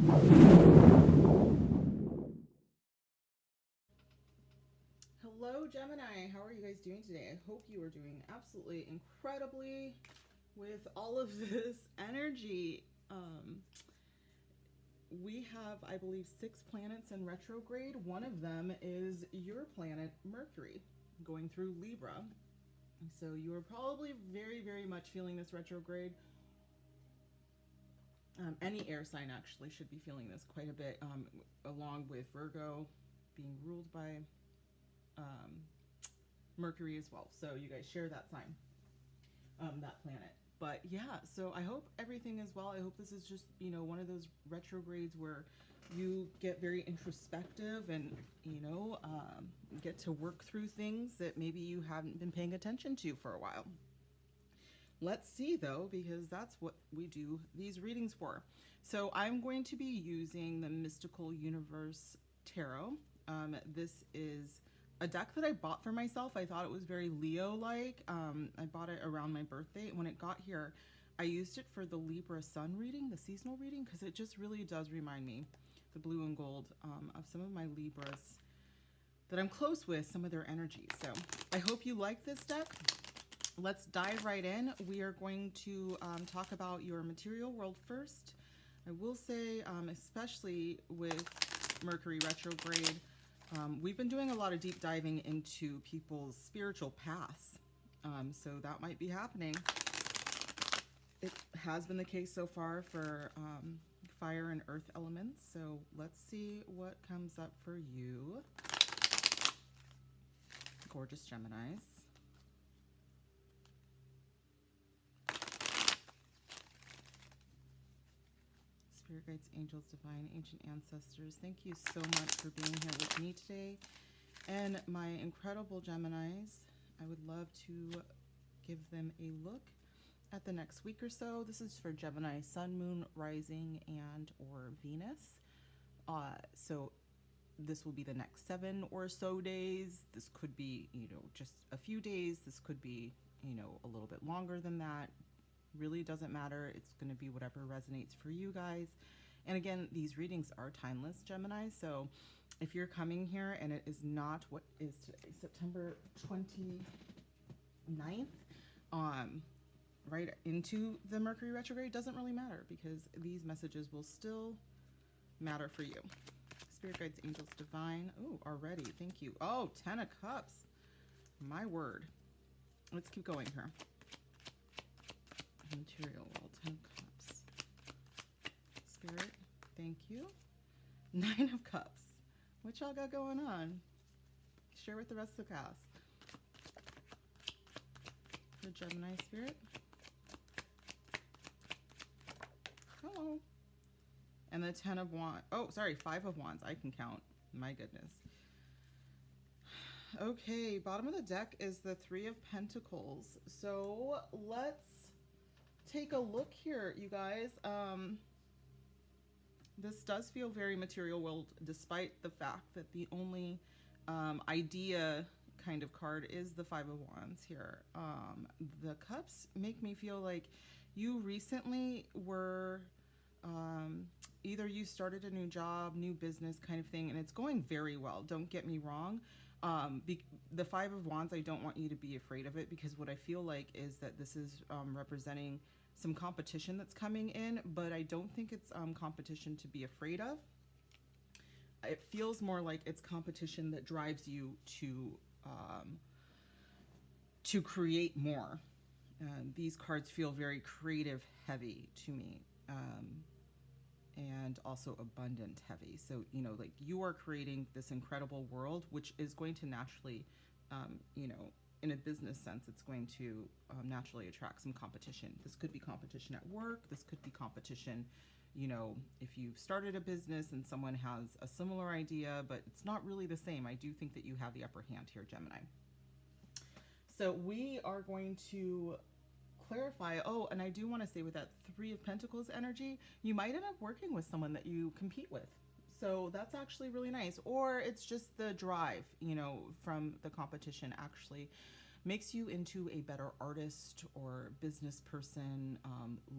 Hello, Gemini. How are you guys doing today? I hope you are doing absolutely incredibly with all of this energy. We have, I believe, 6 planets in retrograde. One of them is your planet, Mercury, going through Libra. So you are probably very, very much feeling this retrograde. Any air sign actually should be feeling this quite a bit, along with Virgo being ruled by Mercury as well. So you guys share that sign, that planet. But yeah, so I hope everything is well. I hope this is just, one of those retrogrades where you get very introspective and, get to work through things that maybe you haven't been paying attention to for a while. Let's see though, because that's what we do these readings for. So I'm going to be using the Mystical Universe Tarot. This is a deck that I bought for myself. I thought it was very Leo-like. I bought it around my birthday. When it got here, I used it for the Libra Sun reading, the seasonal reading, because it just really does remind me, the blue and gold, of some of my Libras that I'm close with, some of their energies. So I hope you like this deck. Let's dive right in. We are going to talk about your material world first. I will say, especially with Mercury retrograde, we've been doing a lot of deep diving into people's spiritual paths. So that might be happening. It has been the case so far for fire and earth elements. So let's see what comes up for you. Gorgeous Geminis. Spirit guides, angels, divine, ancient ancestors, thank you so much for being here with me today. And my incredible Geminis, I would love to give them a look at the next week or so. This is for Gemini, Sun, Moon, Rising, and or Venus. So this will be the next 7 or so days. This could be, just a few days. This could be, a little bit longer than that. Really doesn't matter. It's going to be whatever resonates for you guys. And again, these readings are timeless, Gemini. So if you're coming here and it is not, what is today, September 29th, right into the Mercury retrograde, doesn't really matter, because these messages will still matter for you. Spirit guides, angels, divine. Oh, already. Thank you. Oh, 10 of Cups. My word. Let's keep going here. Material world, 10 Cups. Spirit, thank you. 9 of Cups. What y'all got going on? Share with the rest of the cast. For Gemini Spirit. Hello. And the 10 of Wands. Oh, sorry, 5 of Wands. I can count. My goodness. Okay, bottom of the deck is the 3 of Pentacles. So let's take a look here, you guys. This does feel very material world, despite the fact that the only idea kind of card is the 5 of Wands here. The Cups make me feel like you recently were either you started a new job, new business kind of thing, and it's going very well. Don't get me wrong. The 5 of Wands, I don't want you to be afraid of it, because what I feel like is that this is representing some competition that's coming in, but I don't think it's competition to be afraid of. It feels more like it's competition that drives you to create more. These cards feel very creative heavy to me. And also abundant heavy. So, like you are creating this incredible world, which is going to naturally, in a business sense, it's going to naturally attract some competition. This could be competition at work. This could be competition, if you've started a business and someone has a similar idea, but it's not really the same. I do think that you have the upper hand here, Gemini. So we are going to clarify. Oh, and I do want to say, with that 3 of Pentacles energy, you might end up working with someone that you compete with. So that's actually really nice. Or it's just the drive, from the competition actually makes you into a better artist or business person,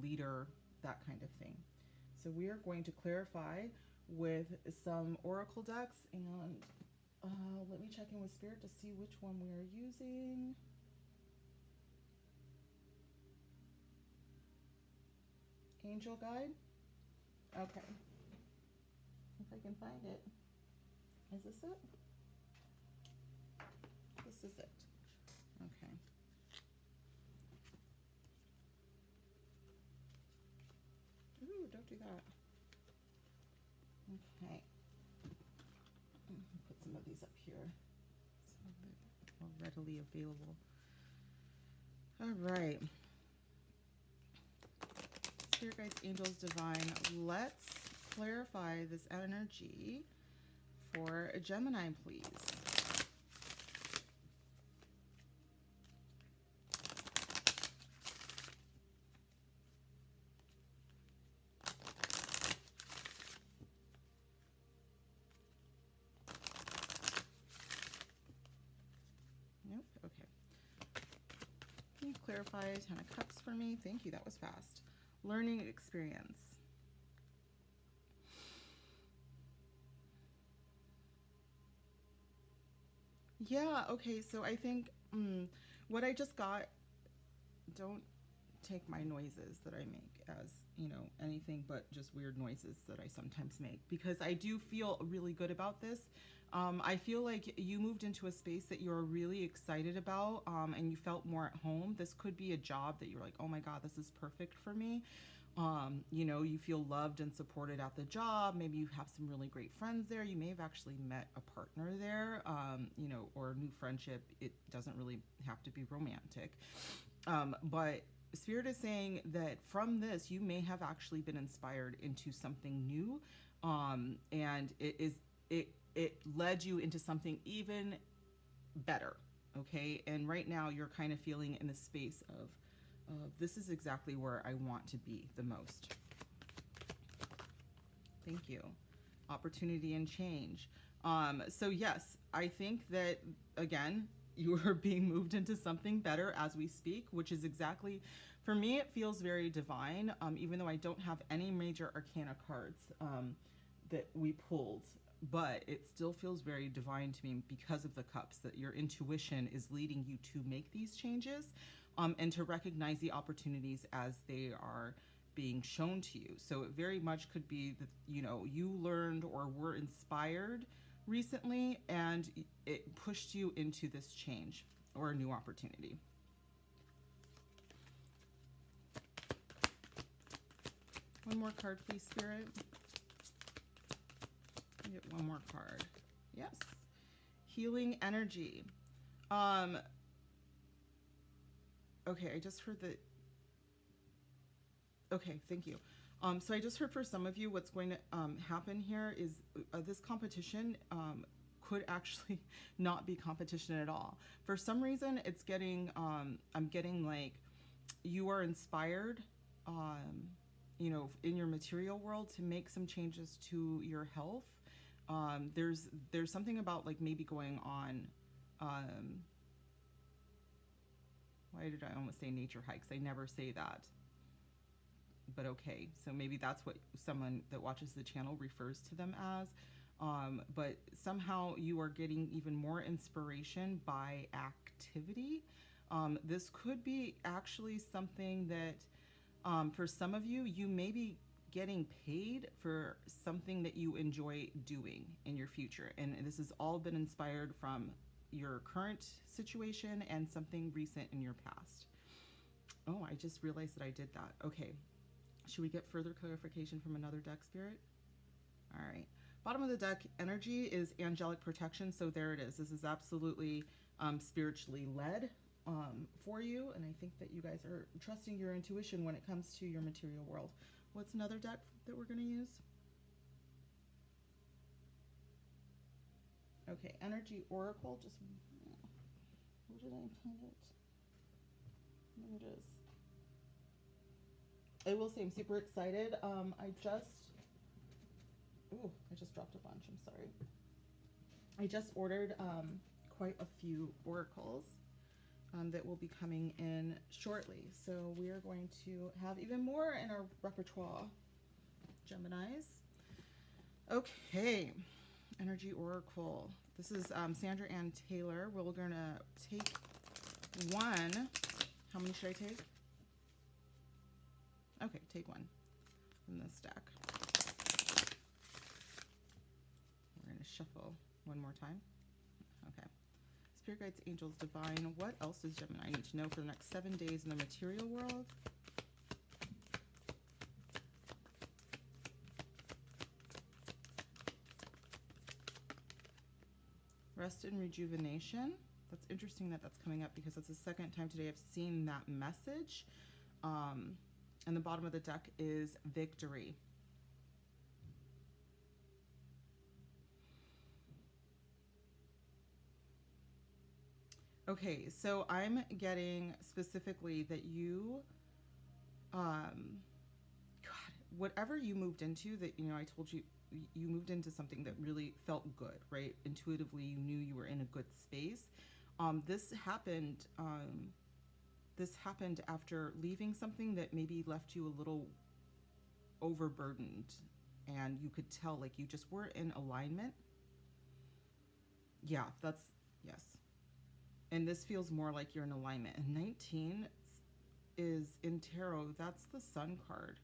leader, that kind of thing. So we are going to clarify with some oracle decks, and let me check in with Spirit to see which one we are using. Angel Guide. Okay. If I can find it. Is this it? This is it. Okay. Ooh, don't do that. Okay. Put some of these up here so they're more readily available. All right. Spirit guides, angels, divine. Let's clarify this energy for a Gemini, please. Nope. Okay. Can you clarify 10 of Cups for me? Thank you. That was fast. Learning experience. Yeah, okay, so I think what I just got, don't take my noises that I make as, you know, anything but just weird noises that I sometimes make, because I do feel really good about this. I feel like you moved into a space that you're really excited about, and you felt more at home. This could be a job that you're like, oh my God, this is perfect for me. You know, you feel loved and supported at the job. Maybe you have some really great friends there. You may have actually met a partner there, you know, or a new friendship. It doesn't really have to be romantic. But Spirit is saying that from this, you may have actually been inspired into something new. And it led you into something even better. Okay. And right now you're kind of feeling in the space of, this is exactly where I want to be the most. Thank you. Opportunity and change. So yes, I think that, again, you are being moved into something better as we speak, which is exactly, for me, it feels very divine, even though I don't have any major arcana cards that we pulled, but it still feels very divine to me because of the cups, that your intuition is leading you to make these changes. And to recognize the opportunities as they are being shown to you. So it very much could be that, you know, you learned or were inspired recently and it pushed you into this change or a new opportunity. One more card, please, Spirit. Get one more card. Yes. Healing energy. Okay, I just heard that. Okay, thank you. So I just heard for some of you what's going to happen here is this competition could actually not be competition at all. For some reason, it's getting, I'm getting like you are inspired, you know, in your material world to make some changes to your health. There's something about like maybe going on, why did I almost say nature hikes? I never say that. But okay, so maybe that's what someone that watches the channel refers to them as. But somehow you are getting even more inspiration by activity. This could be actually something that for some of you, you may be getting paid for something that you enjoy doing in your future. And this has all been inspired from your current situation and something recent in your past. Oh, I just realized that I did that. Okay. Should we get further clarification from another deck, Spirit? All right. Bottom of the deck, energy is angelic protection. So there it is. This is absolutely spiritually led for you. And I think that you guys are trusting your intuition when it comes to your material world. What's another deck that we're going to use? Okay, Energy Oracle. Just, where did I put it? There it is. I will say I'm super excited. I just dropped a bunch. I'm sorry. I just ordered quite a few oracles that will be coming in shortly. So we are going to have even more in our repertoire Geminis. Okay, Energy Oracle. This is Sandra Ann Taylor. We're going to take one. How many should I take? Okay, take one from this deck. We're going to shuffle one more time. Okay. Spirit guides, angels, divine. What else does Gemini need to know for the next 7 days in the material world? Rest and rejuvenation. That's interesting that that's coming up because that's the second time today I've seen that message. And the bottom of the deck is victory. Okay, so I'm getting specifically that you, God, whatever you moved into that, you know, I told you, you moved into something that really felt good, right? Intuitively, you knew you were in a good space. This happened after leaving something that maybe left you a little overburdened, and you could tell like you just weren't in alignment. Yeah, that's, yes. And this feels more like you're in alignment. And 19 is in tarot. That's the Sun card.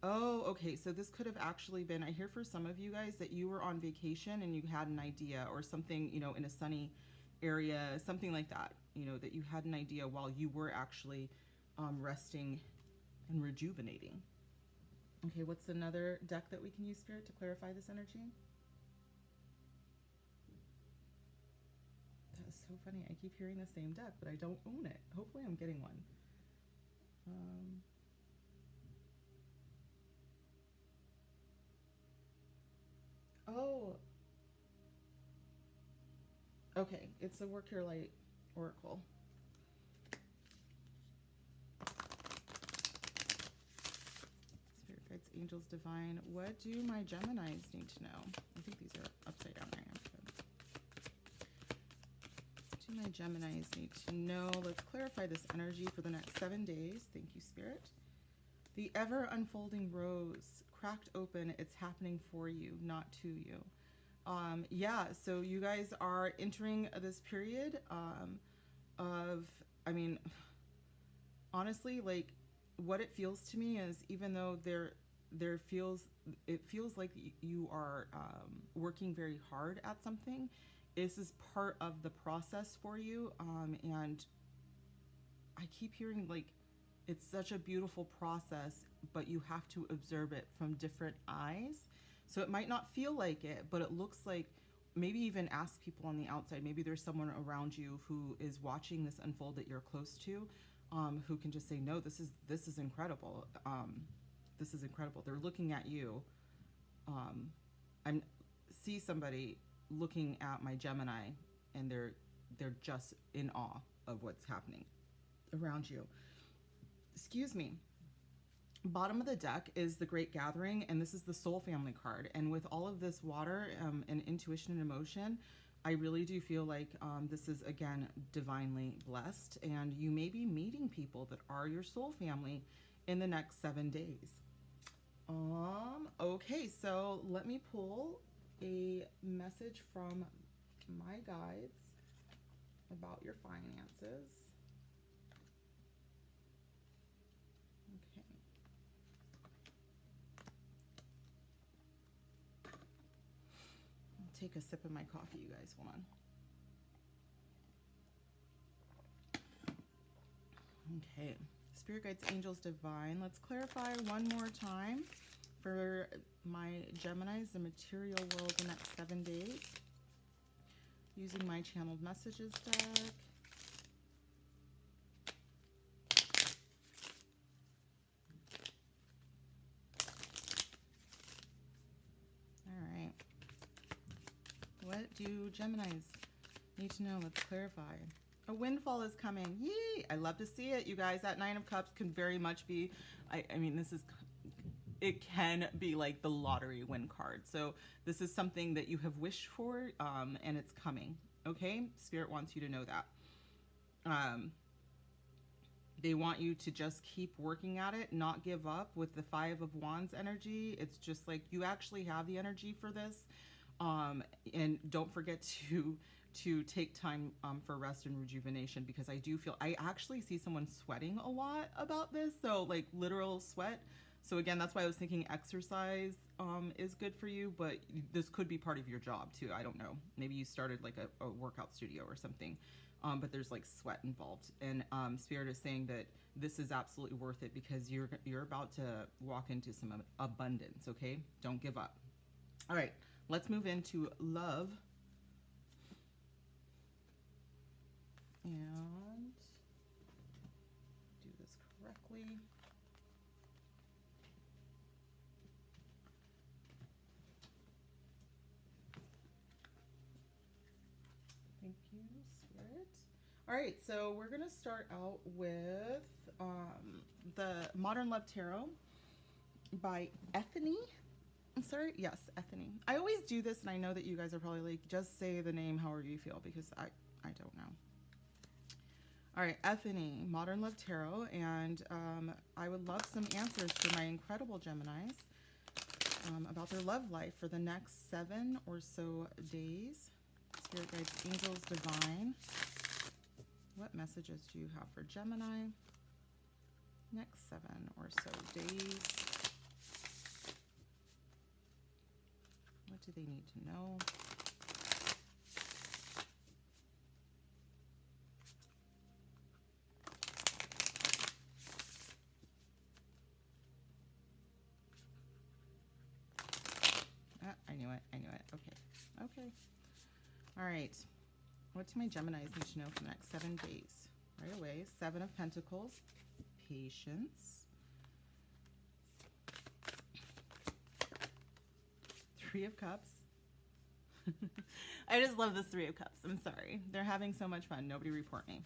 Oh, okay. So this could have actually been, I hear for some of you guys that you were on vacation and you had an idea or something, you know, in a sunny area, something like that, you know, that you had an idea while you were actually resting and rejuvenating. Okay, what's another deck that we can use, Spirit, to clarify this energy? That is so funny. I keep hearing the same deck, but I don't own it. Hopefully I'm getting one. Oh. Okay, it's the Work Your Light Oracle. Spirit guides, angels, divine. What do my Geminis need to know? I think these are upside down. I am. What do my Geminis need to know? Let's clarify this energy for the next 7 days. Thank you, Spirit. The ever unfolding rose, cracked open. It's happening for you, not to you. Yeah, so you guys are entering this period of, I mean, honestly, like what it feels to me is, even though it feels like you are working very hard at something, this is part of the process for you. And I keep hearing like it's such a beautiful process, but you have to observe it from different eyes. So it might not feel like it, but it looks like, maybe even ask people on the outside. Maybe there's someone around you who is watching this unfold that you're close to, who can just say, no, this is incredible. This is incredible. They're looking at you. I see somebody looking at my Gemini, and they're just in awe of what's happening around you. Excuse me. Bottom of the deck is the Great Gathering, and this is the Soul Family card. And with all of this water and intuition and emotion, I really do feel like this is, again, divinely blessed. And you may be meeting people that are your soul family in the next 7 days. Okay, so let me pull a message from my guides about your finances. Take a sip of my coffee, you guys. Hold on. Okay. Spirit guides, angels, divine. Let's clarify one more time for my Geminis, the material world, the next 7 days, using my channeled messages deck. What do Geminis need to know? Let's clarify. A windfall is coming. Yay! I love to see it, you guys. That Nine of Cups can very much be, I mean, it can be like the lottery win card. So this is something that you have wished for, and it's coming. Okay? Spirit wants you to know that. They want you to just keep working at it, not give up. With the Five of Wands energy, it's just like you actually have the energy for this. And don't forget to take time for rest and rejuvenation, because I do feel, I actually see someone sweating a lot about this, so like literal sweat. So again, that's why I was thinking exercise is good for you, but this could be part of your job too. I don't know. Maybe you started like a workout studio or something, but there's like sweat involved. And Spirit is saying that this is absolutely worth it, because you're about to walk into some abundance. Okay, don't give up. All right, let's move into love. And do this correctly. Thank you, Spirit. All right, so we're going to start out with the Modern Love Tarot by Ethany. I'm sorry, yes, Ethany. I always do this, and I know that you guys are probably like, just say the name however you feel, because I don't know. All right, Ethany, Modern Love Tarot, and I would love some answers for my incredible Geminis about their love life for the next 7 or so days. Spirit guides, angels, divine. What messages do you have for Gemini? Next 7 or so days. What do they need to know? I knew it. I knew it. Okay. Okay. All right. What do my Geminis need to know for the next 7 days? Right away. 7 of Pentacles. Patience. 3 of Cups. I just love this 3 of Cups. I'm sorry. They're having so much fun. Nobody report me.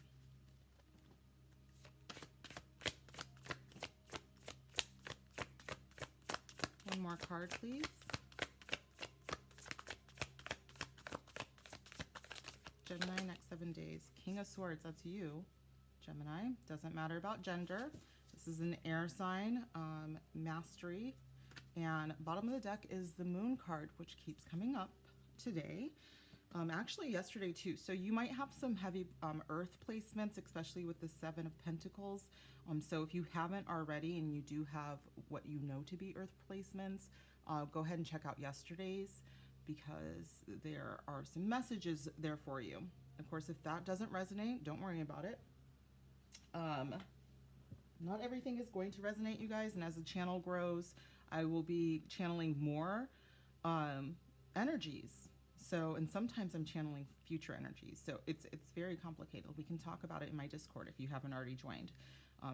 One more card, please. Gemini, next 7 days. King of Swords, that's you, Gemini. Doesn't matter about gender. This is an air sign, mastery. And bottom of the deck is the Moon card, which keeps coming up today. Actually, yesterday too. So you might have some heavy earth placements, especially with the 7 of Pentacles. So if you haven't already and you do have what you know to be earth placements, go ahead and check out yesterday's, because there are some messages there for you. Of course, if that doesn't resonate, don't worry about it. Not everything is going to resonate, you guys, and as the channel grows, I will be channeling more energies. So, and sometimes I'm channeling future energies. So it's very complicated. We can talk about it in my Discord if you haven't already joined.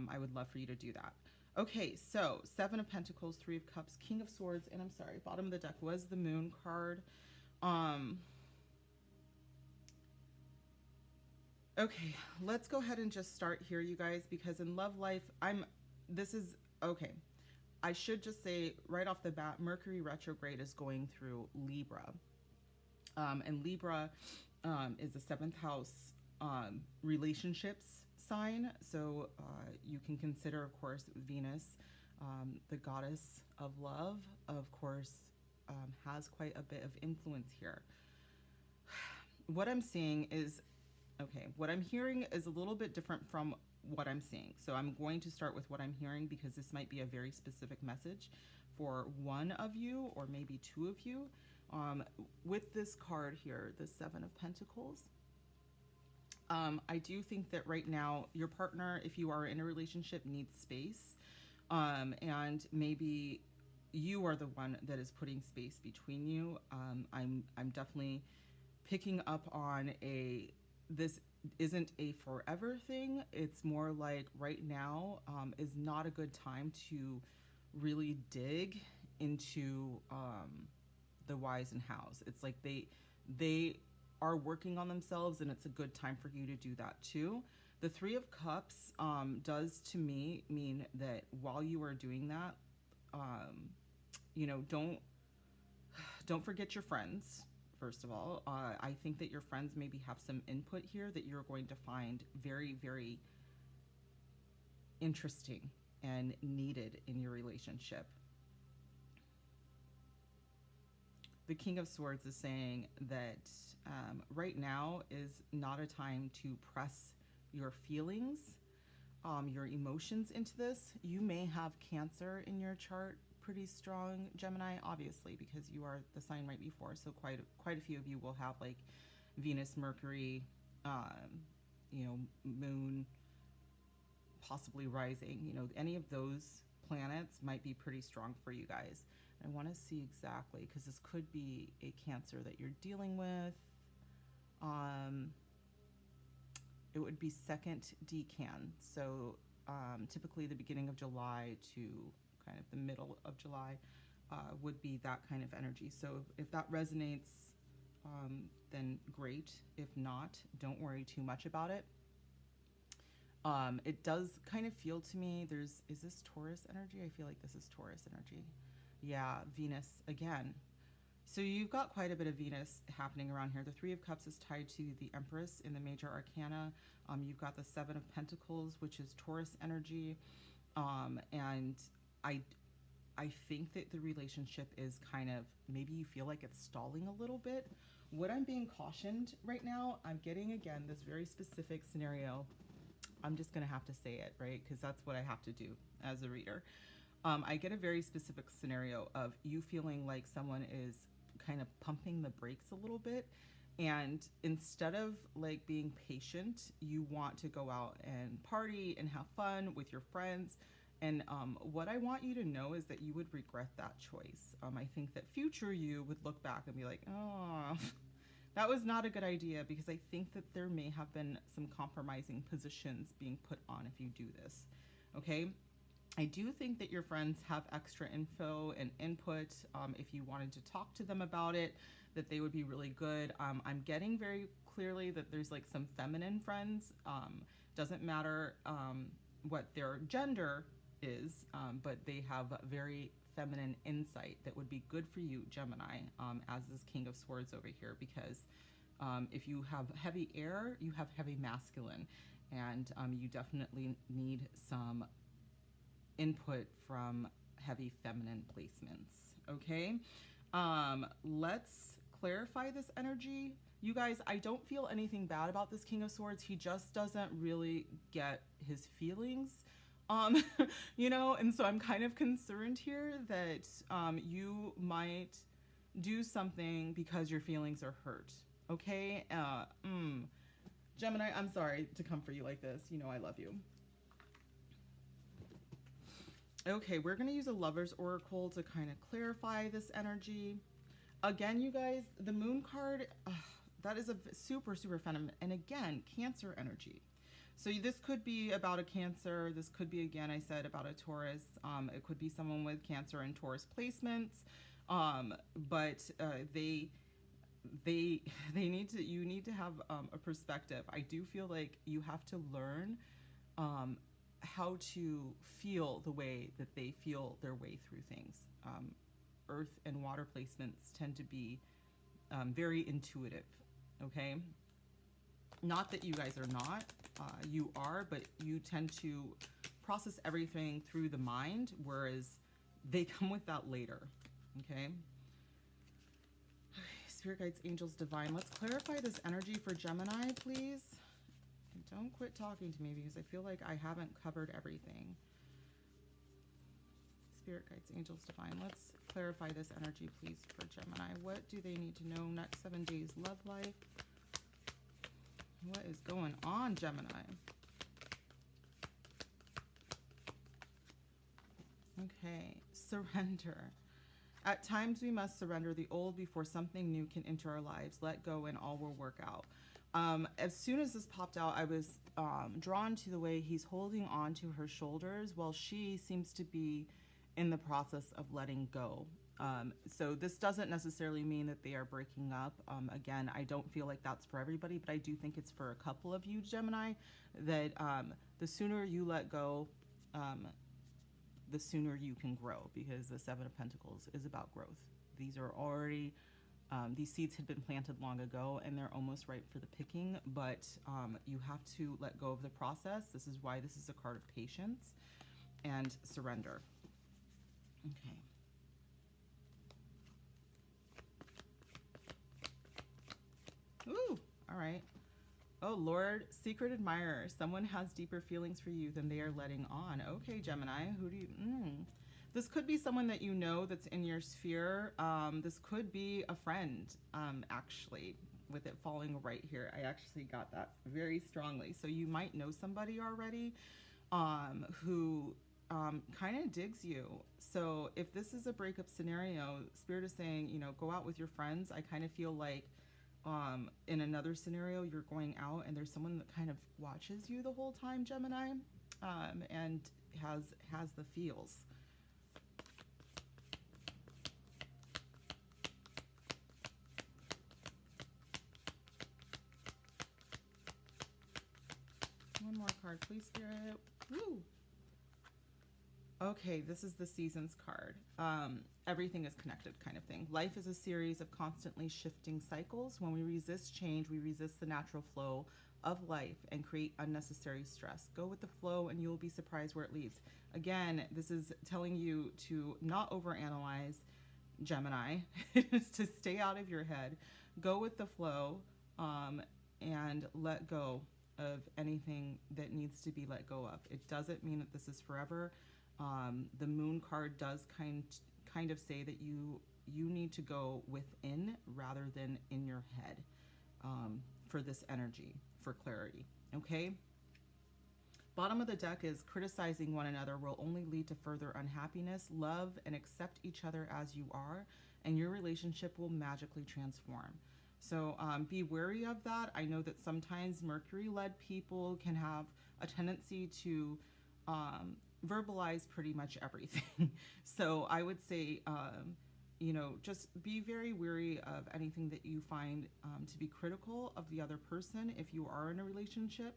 I would love for you to do that. Okay, so 7 of Pentacles, 3 of Cups, King of Swords, and I'm sorry, bottom of the deck was the Moon card. Okay, let's go ahead and just start here, you guys, because in love life, okay. I should just say right off the bat, Mercury retrograde is going through Libra. And Libra is the 7th house relationships sign. So you can consider, of course, Venus, the goddess of love, of course, has quite a bit of influence here. What I'm seeing is, okay, what I'm hearing is a little bit different from what I'm seeing. So I'm going to start with what I'm hearing, because this might be a very specific message for one of you or maybe 2 of you. With this card here, the 7 of Pentacles, I do think that right now your partner, if you are in a relationship, needs space. And maybe you are the one that is putting space between you. I'm definitely picking up on this isn't a forever thing. It's more like right now is not a good time to really dig into the whys and hows. It's like they are working on themselves, and it's a good time for you to do that too. The 3 of Cups does to me mean that while you are doing that, you know, don't forget your friends. First of all, I think that your friends maybe have some input here that you're going to find very, very interesting and needed in your relationship. The King of Swords is saying that right now is not a time to press your feelings, your emotions into this. You may have Cancer in your chart pretty strong, Gemini, obviously, because you are the sign right before. So quite a few of you will have like Venus, Mercury, Moon, possibly rising. Any of those planets might be pretty strong for you guys. I want to see exactly, because this could be a Cancer that you're dealing with. It would be second decan. So typically the beginning of July to kind of the middle of July would be that kind of energy. So if that resonates, then great. If not, don't worry too much about it. It does kind of feel to me, is this Taurus energy? I feel like this is Taurus energy. Yeah, Venus again. So you've got quite a bit of Venus happening around here. The Three of Cups is tied to the Empress in the major arcana. You've got the Seven of Pentacles, which is Taurus energy. And I think that the relationship is kind of, maybe you feel like it's stalling a little bit. What I'm being cautioned right now, I'm getting, again, this very specific scenario. I'm just going to have to say it, right? Because that's what I have to do as a reader. I get a very specific scenario of you feeling like someone is kind of pumping the brakes a little bit. And instead of like being patient, you want to go out and party and have fun with your friends. And what I want you to know is that you would regret that choice. I think that future you would look back and be like, oh, that was not a good idea, because I think that there may have been some compromising positions being put on if you do this. Okay. I do think that your friends have extra info and input. If you wanted to talk to them about it, that they would be really good. I'm getting very clearly that there's like some feminine friends. Doesn't matter what their gender is, but they have very feminine insight that would be good for you, Gemini, as this King of Swords over here, because if you have heavy air, you have heavy masculine, and you definitely need some input from heavy feminine placements. Okay, let's clarify this energy. You guys, I don't feel anything bad about this King of Swords. He just doesn't really get his feelings. And so I'm kind of concerned here that you might do something because your feelings are hurt. Okay, Gemini, I'm sorry to come for you like this. I love you. Okay, we're going to use a Lover's Oracle to kind of clarify this energy. Again, you guys, the Moon card, that is a super, super feminine. And again, Cancer energy. So this could be about a Cancer. This could be, again, I said, about a Taurus. It could be someone with Cancer and Taurus placements. But they need to, you need to have a perspective. I do feel like you have to learn how to feel the way that they feel their way through things. Earth and water placements tend to be very intuitive, okay? Not that you guys are not, you are, but you tend to process everything through the mind, whereas they come with that later, okay? Spirit guides, angels, divine. Let's clarify this energy for Gemini, please. Don't quit talking to me, because I feel like I haven't covered everything. Spirit guides, angels, divine. Let's clarify this energy, please, for Gemini. What do they need to know next 7 days? Love life. What is going on, Gemini? Okay, surrender. At times we must surrender the old before something new can enter our lives. Let go and all will work out. As soon as this popped out, I was drawn to the way he's holding on to her shoulders while she seems to be in the process of letting go. So this doesn't necessarily mean that they are breaking up. Again, I don't feel like that's for everybody, but I do think it's for a couple of you, Gemini, that the sooner you let go, the sooner you can grow, because the Seven of Pentacles is about growth. These are already These seeds had been planted long ago and they're almost ripe for the picking, but you have to let go of the process. This is why this is a card of patience and surrender. Okay. Ooh, all right. Oh, Lord, secret admirer. Someone has deeper feelings for you than they are letting on. Okay, Gemini, who do you... This could be someone that you know that's in your sphere. This could be a friend, actually, with it falling right here. I actually got that very strongly. So you might know somebody already who kind of digs you. So if this is a breakup scenario, Spirit is saying, you know, go out with your friends. I kind of feel like in another scenario, you're going out and there's someone that kind of watches you the whole time, Gemini, and has the feels. One more card, please, Spirit. Woo! Okay, this is the Seasons card. Everything is connected kind of thing. Life is a series of constantly shifting cycles. When we resist change, we resist the natural flow of life and create unnecessary stress. Go with the flow and you'll be surprised where it leads. Again, this is telling you to not overanalyze, Gemini, to stay out of your head. Go with the flow and let go of anything that needs to be let go of. It doesn't mean that this is forever. The Moon card does kind of say that you need to go within rather than in your head for this energy, for clarity. Okay? Bottom of the deck is criticizing one another will only lead to further unhappiness. Love and accept each other as you are, and your relationship will magically transform. So be wary of that. I know that sometimes Mercury-led people can have a tendency to verbalize pretty much everything. So I would say, you know, just be very wary of anything that you find to be critical of the other person. If you are in a relationship,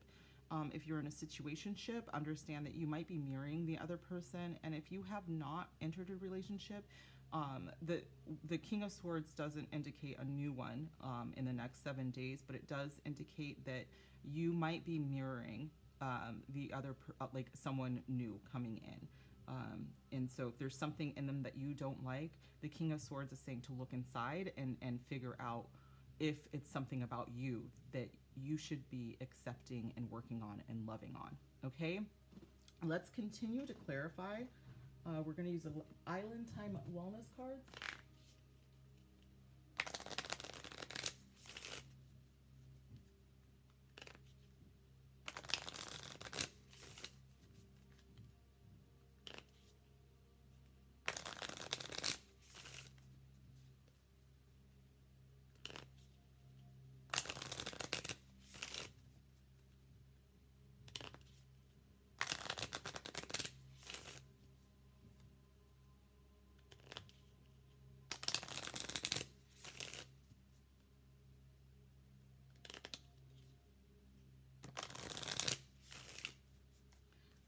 if you're in a situationship, understand that you might be mirroring the other person. And if you have not entered a relationship, the King of Swords doesn't indicate a new one in the next 7 days, but it does indicate that you might be mirroring the other, like someone new coming in. And so if there's something in them that you don't like, the King of Swords is saying to look inside and figure out if it's something about you that you should be accepting and working on and loving on. Okay, let's continue to clarify. We're going to use the Island Time Wellness cards.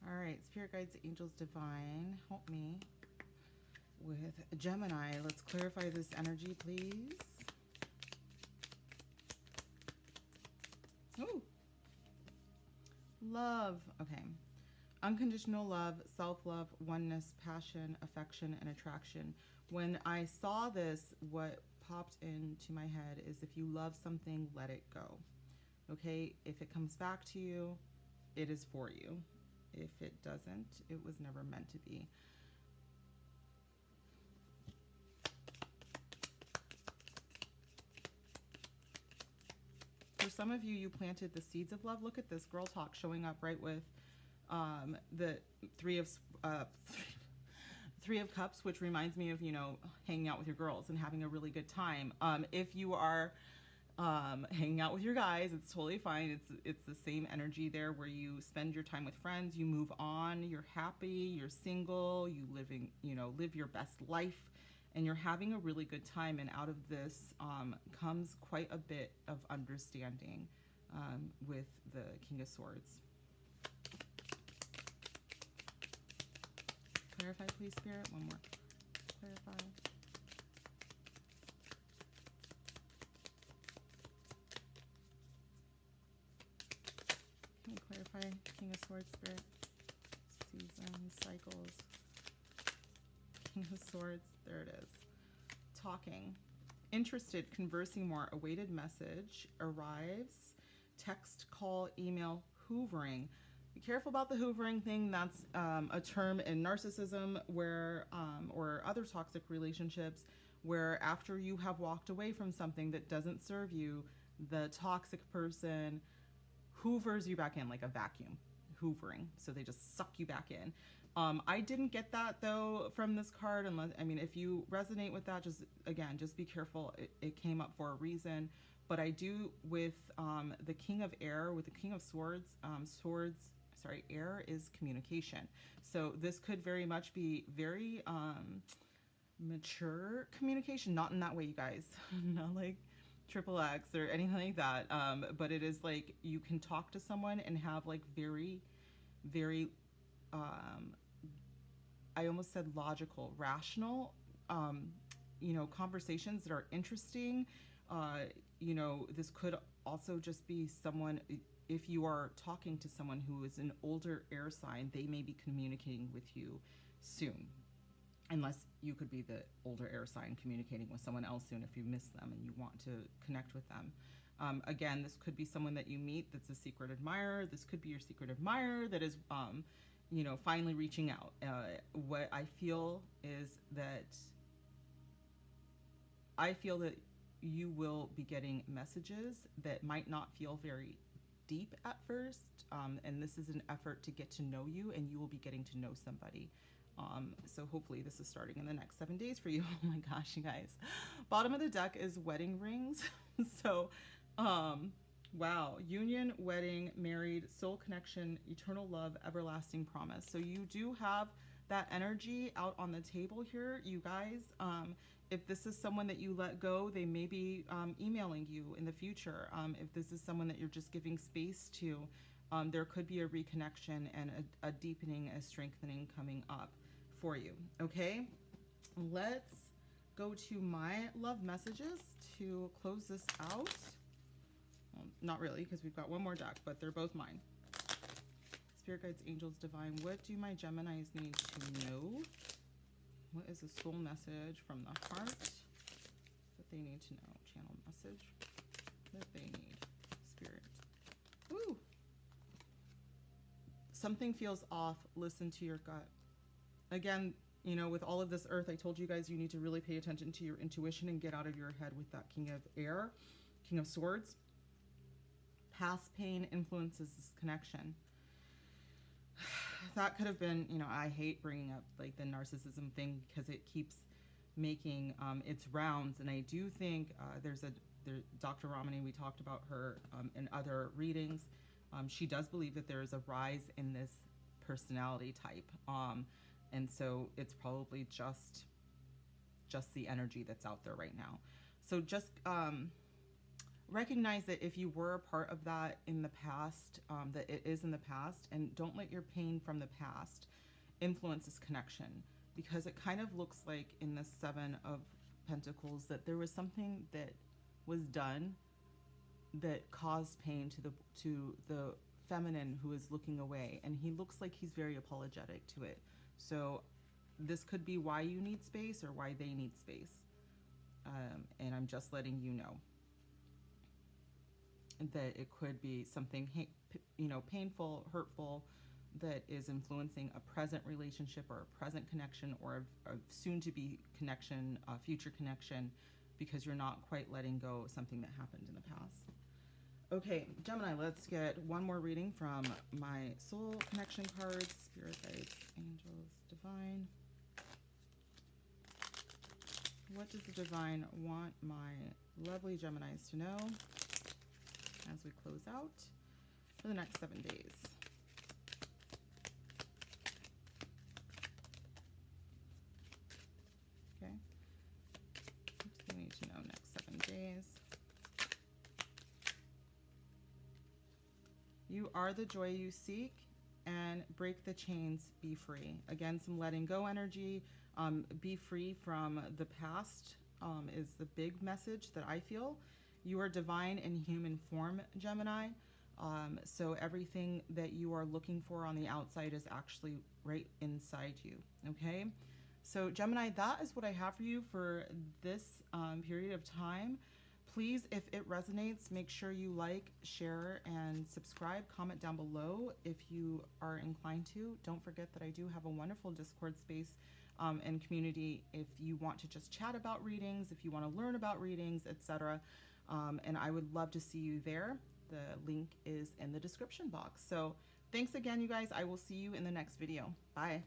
All right, Spirit Guides, Angels Divine, help me with Gemini. Let's clarify this energy, please. Ooh. Love. Okay. Unconditional love, self-love, oneness, passion, affection, and attraction. When I saw this, what popped into my head is if you love something, let it go. Okay? If it comes back to you, it is for you. If it doesn't, it was never meant to be. For some of you, you planted the seeds of love. Look at this girl talk showing up right with the Three of Cups, which reminds me of, you know, hanging out with your girls and having a really good time. If you are hanging out with your guys, it's totally fine. It's the same energy there where you spend your time with friends, you move on, you're happy, you're single, you live your best life, and you're having a really good time. And out of this comes quite a bit of understanding with the King of Swords. Clarify, please, Spirit. One more. Clarify. clarify King of Swords, Spirit. Season, cycles. King of Swords, there it is. Talking. Interested, conversing more. Awaited message arrives. Text, call, email, hoovering. Be careful about the hoovering thing. That's a term in narcissism where, or other toxic relationships, where after you have walked away from something that doesn't serve you, the toxic person hoovers you back in like a vacuum. Hoovering. So they just suck you back in. I didn't get that though from this card, unless, I mean, if you resonate with that, just again, just be careful. It came up for a reason. But I do with the King of Air, with the King of Swords, air is communication. So this could very much be very mature communication, not in that way, you guys, not like triple X or anything like that. But it is like you can talk to someone and have like very, very, I almost said logical, rational, conversations that are interesting. This could also just be someone, if you are talking to someone who is an older air sign, they may be communicating with you soon. Unless you could be the older air sign communicating with someone else soon if you miss them and you want to connect with them. Again, this could be someone that you meet that's a secret admirer. This could be your secret admirer that is, finally reaching out. What I feel is that you will be getting messages that might not feel very deep at first, and this is an effort to get to know you, and you will be getting to know somebody. So hopefully this is starting in the next 7 days for you. Oh my gosh, you guys. Bottom of the deck is wedding rings. So, wow. Union, wedding, married, soul connection, eternal love, everlasting promise. So you do have that energy out on the table here, you guys. If this is someone that you let go, they may be emailing you in the future. If this is someone that you're just giving space to, there could be a reconnection and a deepening, a strengthening coming up for you. Okay, let's go to my love messages to close this out. Well, not really, because we've got one more deck, but they're both mine. Spirit guides, angels, divine. What do my Geminis need to know? What is a soul message from the heart that they need to know? Channel message that they need. Spirit. Woo! Something feels off. Listen to your gut. Again, with all of this earth, I told you guys you need to really pay attention to your intuition and get out of your head with that King of Air, King of Swords. Past pain influences this connection. That could have been, I hate bringing up like the narcissism thing because it keeps making its rounds. And I do think there's Dr. Ramani, we talked about her in other readings. She does believe that there is a rise in this personality type. And so it's probably just the energy that's out there right now. So just recognize that if you were a part of that in the past, that it is in the past, and don't let your pain from the past influence this connection, because it kind of looks like in the Seven of Pentacles that there was something that was done that caused pain to the feminine who is looking away, and he looks like he's very apologetic to it. So this could be why you need space or why they need space, and I'm just letting you know that it could be something painful, hurtful, that is influencing a present relationship or a present connection or a soon-to-be connection, a future connection, because you're not quite letting go of something that happened in the past. Okay, Gemini, let's get one more reading from my soul connection cards. Spirit guides, angels, divine. What does the divine want my lovely Geminis to know as we close out for the next 7 days? Okay. What do we need to know next 7 days? You are the joy you seek, and break the chains, be free. Again, some letting go energy. Be free from the past is the big message that I feel. You are divine in human form, Gemini. So everything that you are looking for on the outside is actually right inside you. Okay. So Gemini, that is what I have for you for this period of time. Please, if it resonates, make sure you like, share, and subscribe. Comment down below if you are inclined to. Don't forget that I do have a wonderful Discord space and community if you want to just chat about readings, if you want to learn about readings, etc. And I would love to see you there. The link is in the description box. So thanks again, you guys. I will see you in the next video. Bye.